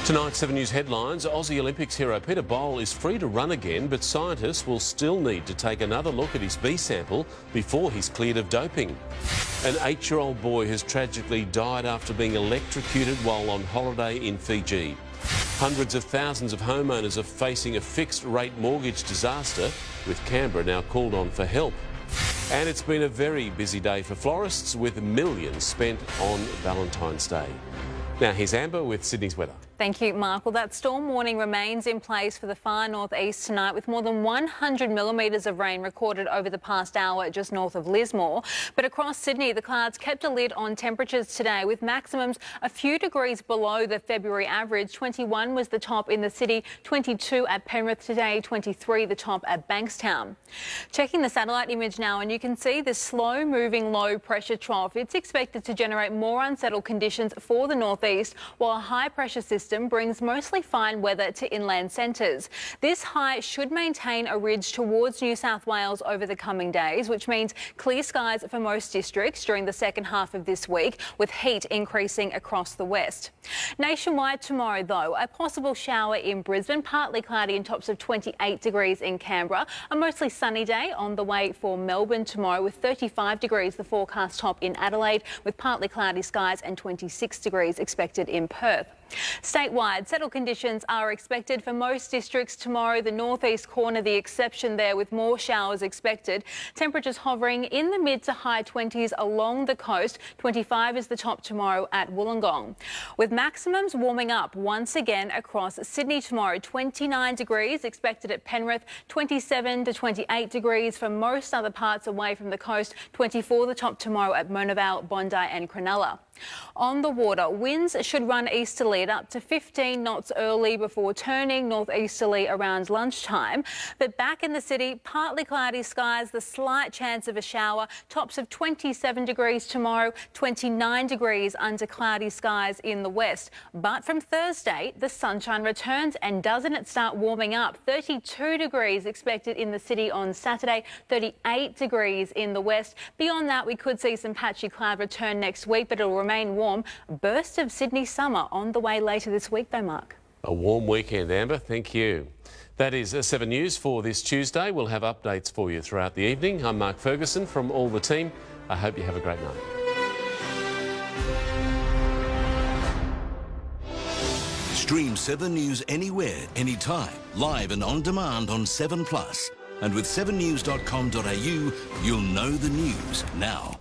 Tonight's 7 News headlines. Aussie Olympics hero Peter Bowl is free to run again, but scientists will still need to take another look at his B sample before he's cleared of doping. An 8-year-old boy has tragically died after being electrocuted while on holiday in Fiji. Hundreds of thousands of homeowners are facing a fixed-rate mortgage disaster, with Canberra now called on for help. And it's been a very busy day for florists, with millions spent on Valentine's Day. Now here's Amber with Sydney's weather. Thank you, Mark. Well, that storm warning remains in place for the far northeast tonight, with more than 100 millimetres of rain recorded over the past hour just north of Lismore. But across Sydney, the clouds kept a lid on temperatures today, with maximums a few degrees below the February average. 21 was the top in the city, 22 at Penrith today, 23 the top at Bankstown. Checking the satellite image now, and you can see this slow-moving low-pressure trough. It's expected to generate more unsettled conditions for the northeast, while a high-pressure system brings mostly fine weather to inland centres. This high should maintain a ridge towards New South Wales over the coming days, which means clear skies for most districts during the second half of this week, with heat increasing across the west. Nationwide tomorrow, though, a possible shower in Brisbane, partly cloudy and tops of 28 degrees in Canberra. A mostly sunny day on the way for Melbourne tomorrow, with 35 degrees the forecast top in Adelaide, with partly cloudy skies, and 26 degrees expected in Perth. Statewide, settled conditions are expected for most districts tomorrow. The northeast corner, the exception there, with more showers expected. Temperatures hovering in the mid to high 20s along the coast. 25 is the top tomorrow at Wollongong. With maximums warming up once again across Sydney tomorrow. 29 degrees expected at Penrith, 27 to 28 degrees for most other parts away from the coast. 24 the top tomorrow at Mona Vale, Bondi and Cronulla. On the water, winds should run easterly at up to 15 knots early before turning northeasterly around lunchtime. But back in the city, partly cloudy skies, the slight chance of a shower. Tops of 27 degrees tomorrow, 29 degrees under cloudy skies in the west. But from Thursday, the sunshine returns, and doesn't it start warming up? 32 degrees expected in the city on Saturday, 38 degrees in the west. Beyond that, we could see some patchy cloud return next week, but it'll remain warm. A burst of Sydney summer on the way later this week though, Mark. A warm weekend, Amber. Thank you. That is 7 News for this Tuesday. We'll have updates for you throughout the evening. I'm Mark Ferguson from all the team. I hope you have a great night. Stream 7 News anywhere, anytime, live and on demand on 7plus. And with 7news.com.au, you'll know the news now.